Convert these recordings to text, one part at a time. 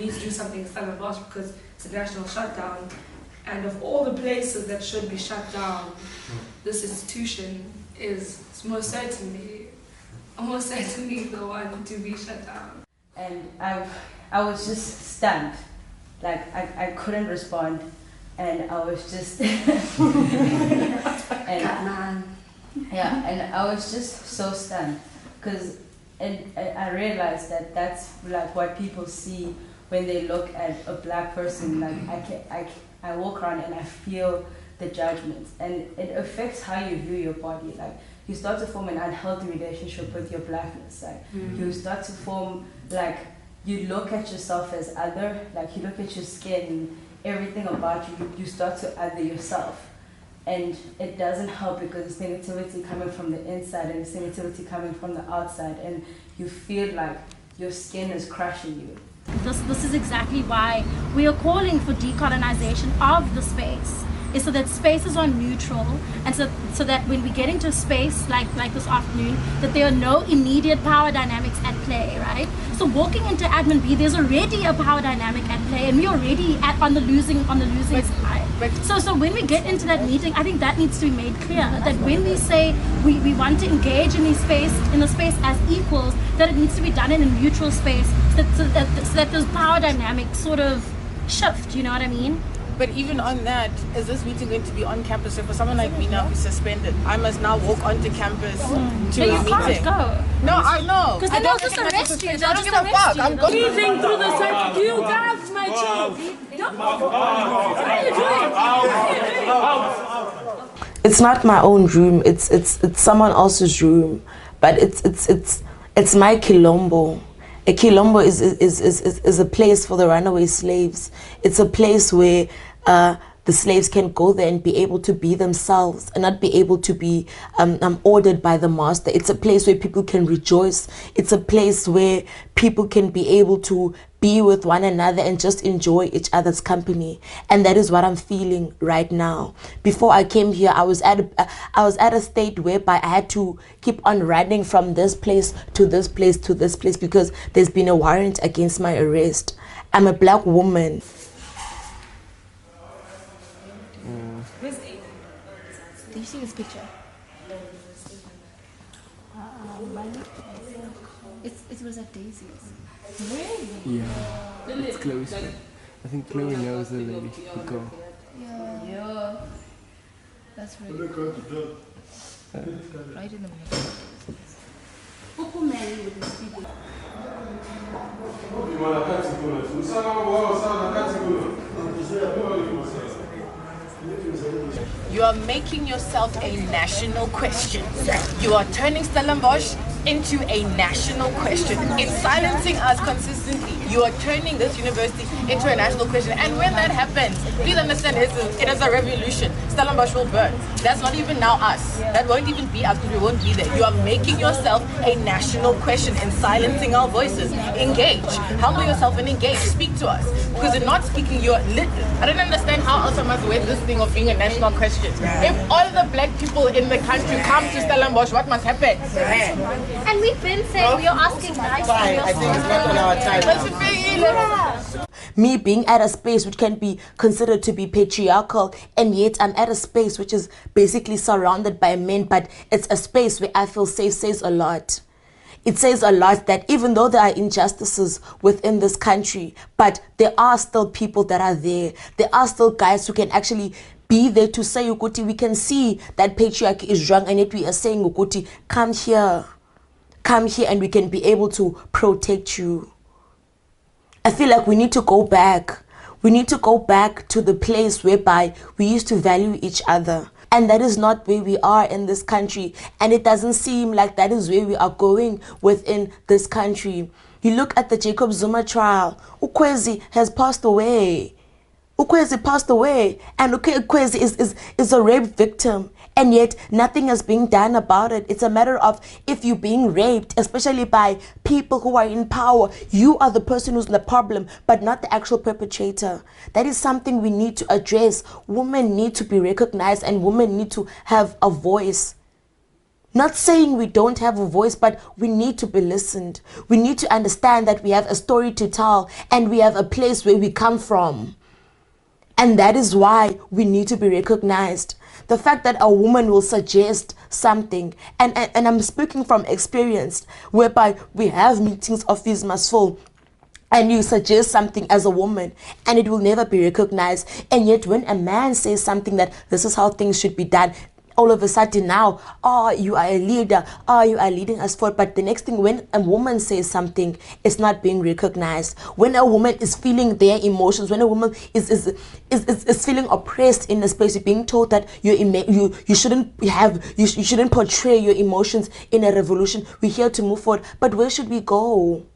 need to do something in Stellenbosch because it's a national shutdown. And of all the places that should be shut down, this institution is most certainly the one to be shut down. And I was just stunned. Like, I couldn't respond. And I was just... and I was just so stunned. Because I realized that that's like what people see when they look at a black person. Like, I walk around and I feel the judgments, and it affects how you view your body. Like, you start to form an unhealthy relationship with your blackness. Like, you start to form, like, you look at yourself as other. Like, you look at your skin, everything about you start to other yourself. And it doesn't help because it's negativity coming from the inside and it's negativity coming from the outside, and you feel like your skin is crushing you. This is exactly why we are calling for decolonization of the space, is so that spaces are neutral, and so that when we get into a space like this afternoon, that there are no immediate power dynamics at play, right? So walking into admin B, there's already a power dynamic at play, and we're already on the losing side. So when we get into that meeting, I think that needs to be made clear, that when we say we want to engage in the space as equals, that it needs to be done in a neutral space, so that those power dynamics sort of shift, you know what I mean? But even on that, is this meeting going to be on campus? So for someone like me now who's suspended, I must now walk onto campus to a meeting. You can't go. No, I know. Because then they'll just arrest you. I don't give a fuck. I'm going Through the site. You guys, my child. What are you doing? It's not my own room. It's someone else's room, but it's my Quilombo. A Quilombo is a place for the runaway slaves. It's a place where the slaves can go there and be able to be themselves and not be able to be ordered by the master. It's a place where people can rejoice. It's a place where people can be able to be with one another and just enjoy each other's company. And that is what I'm feeling right now. Before I came here, I was at a state whereby I had to keep on running from this place to this place to this place because there's been a warrant against my arrest. I'm a black woman. Do you see this picture? It was at Daisy's. Really? Yeah. It's Chloe's. I think Chloe knows the lady, the girl. Yeah. That's really cool. Right in the middle. Popo Mary with his people. You are making yourself a national question. You are turning Stellenbosch into a national question. It's silencing us consistently. You are turning this university into a national question. And when that happens, please understand it is a revolution. Stellenbosch will burn. That's not even now us. That won't even be us because we won't be there. You are making yourself a national question and silencing our voices. Engage. Humble yourself and engage. Speak to us. Because you're not speaking, I don't understand how else I must wear this thing of being a national question. If all the black people in the country come to Stellenbosch, what must happen? And we've been saying we are asking nicely. I think it's not on our time. Me being at a space which can be considered to be patriarchal, and yet I'm at a space which is basically surrounded by men, but it's a space where I feel safe says a lot. It says a lot that even though there are injustices within this country, but there are still people that are there. There are still guys who can actually be there to say, Ukuti, we can see that patriarchy is wrong, and yet we are saying, Ukuti, come here and we can be able to protect you. I feel like we need to go back. We need to go back to the place whereby we used to value each other. And that is not where we are in this country. And it doesn't seem like that is where we are going within this country. You look at the Jacob Zuma trial. Ukwezi has passed away. Ukwezi passed away. And Ukwezi is a rape victim. And yet nothing is being done about it. It's a matter of if you're being raped, especially by people who are in power, you are the person who's the problem, but not the actual perpetrator. That is something we need to address. Women need to be recognized and women need to have a voice. Not saying we don't have a voice, but we need to be listened. We need to understand that we have a story to tell and we have a place where we come from. And that is why we need to be recognized. The fact that a woman will suggest something, and I'm speaking from experience, whereby we have meetings of these must fall, and you suggest something as a woman and it will never be recognized. And yet when a man says something that this is how things should be done, all of a sudden now, oh, you are a leader, oh, you are leading us forward. But the next thing, when a woman says something, it's not being recognized. When a woman is feeling their emotions, when a woman is feeling oppressed in a space, you're being told that you shouldn't portray your emotions in a revolution. We're here to move forward, but where should we go?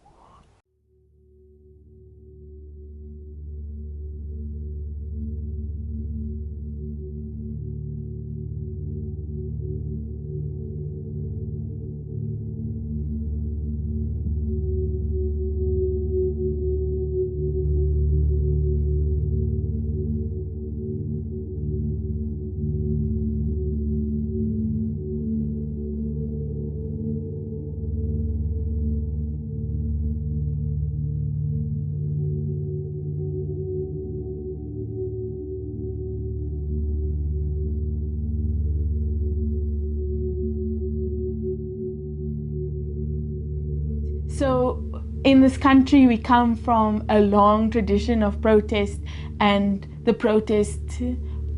So in this country, we come from a long tradition of protest, and the protests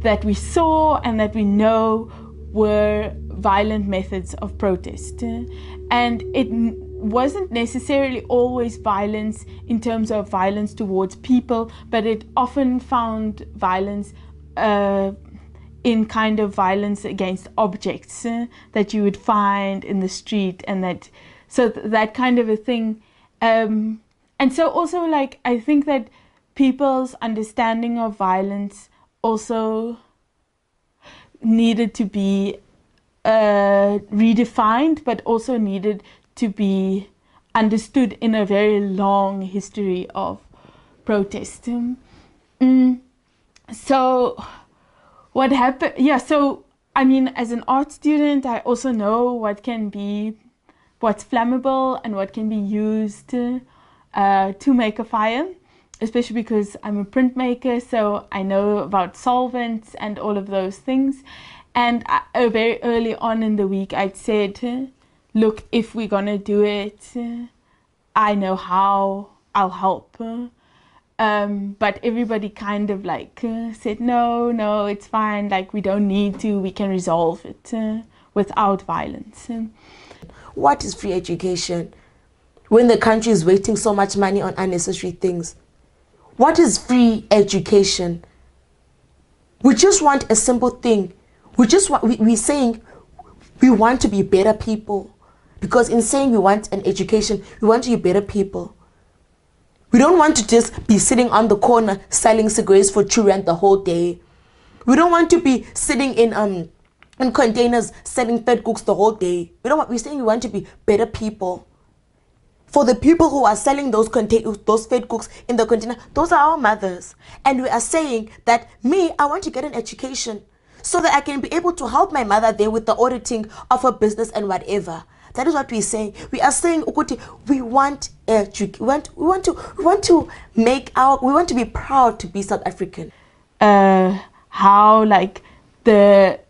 that we saw and that we know were violent methods of protest. And it wasn't necessarily always violence in terms of violence towards people, but it often found violence in kind of violence against objects that you would find in the street, and that kind of a thing. And so also, like, I think that people's understanding of violence also needed to be redefined, but also needed to be understood in a very long history of protest. So what happened? Yeah, so I mean, as an art student, I also know what's flammable and what can be used to make a fire, especially because I'm a printmaker, so I know about solvents and all of those things. And very early on in the week, I'd said, look, if we're gonna do it, I know how, I'll help. But everybody kind of like said, no, it's fine, like we don't need to, we can resolve it without violence. What is free education when the country is wasting so much money on unnecessary things? What is free education? We just want a simple thing. We're saying we want to be better people. Because in saying we want an education, we want to be better people. We don't want to just be sitting on the corner selling cigarettes for 2 rand the whole day. We don't want to be sitting in containers selling fed cooks the whole day. We're saying we want to be better people. For the people who are selling those fed cooks in the container, those are our mothers. And we are saying that I want to get an education so that I can be able to help my mother there with the auditing of her business and whatever. That is what we're saying. We are saying, Ukuti, we want to be proud to be South African. How like the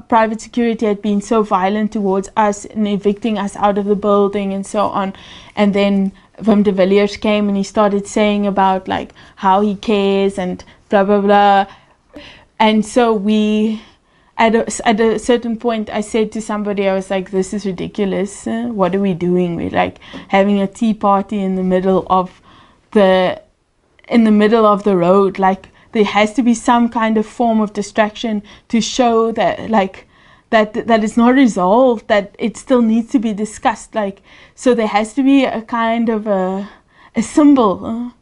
private security had been so violent towards us and evicting us out of the building and so on. And then Wim de Villiers came and he started saying about like how he cares and blah, blah, blah. And so at a certain point, I said to somebody, I was like, this is ridiculous. What are we doing? We're like having a tea party in the middle of the road. Like, there has to be some kind of form of distraction to show that like that it's not resolved, that it still needs to be discussed. Like, so there has to be a kind of a symbol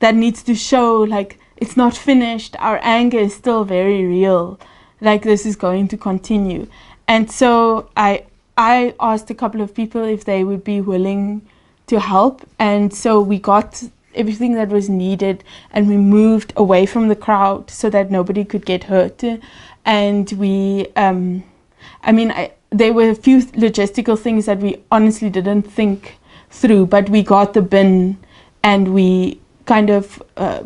that needs to show like it's not finished. Our anger is still very real. Like, this is going to continue. And so I asked a couple of people if they would be willing to help. And so we got everything that was needed and we moved away from the crowd so that nobody could get hurt. And we, there were a few logistical things that we honestly didn't think through, but we got the bin and we kind of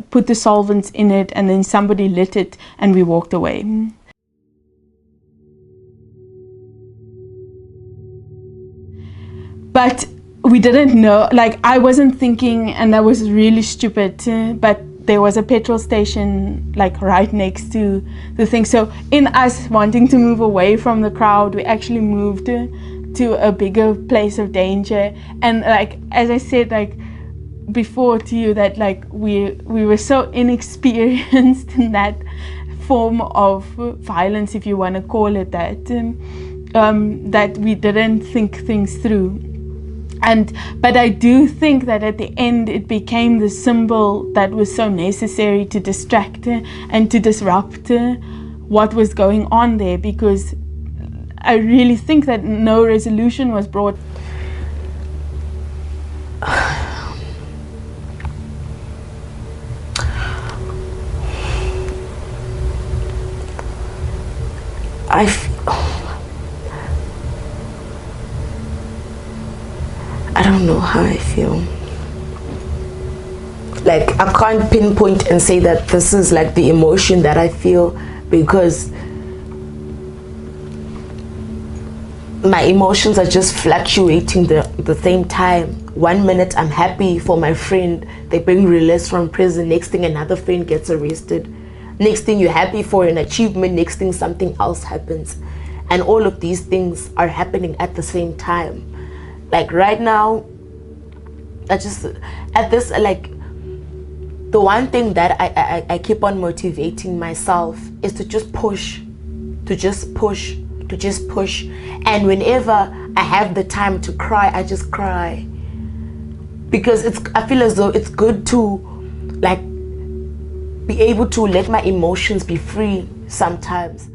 put the solvents in it, and then somebody lit it and we walked away. But we didn't know, like I wasn't thinking, and that was really stupid, but there was a petrol station like right next to the thing. So in us wanting to move away from the crowd, we actually moved to a bigger place of danger. And like, as I said, like before to you, that like we were so inexperienced in that form of violence, if you want to call it that, that we didn't think things through. But I do think that at the end it became the symbol that was so necessary to distract and to disrupt what was going on there, because I really think that no resolution was brought. I don't know how I feel. Like, I can't pinpoint and say that this is like the emotion that I feel, because my emotions are just fluctuating the same time. 1 minute I'm happy for my friend, they bring release from prison. Next thing another friend gets arrested. Next thing you're happy for an achievement, next thing something else happens. And all of these things are happening at the same time. Like right now, I just, at this, like, the one thing that I keep on motivating myself is to just push, to just push. And whenever I have the time to cry, I just cry. Because I feel as though it's good to, like, be able to let my emotions be free sometimes.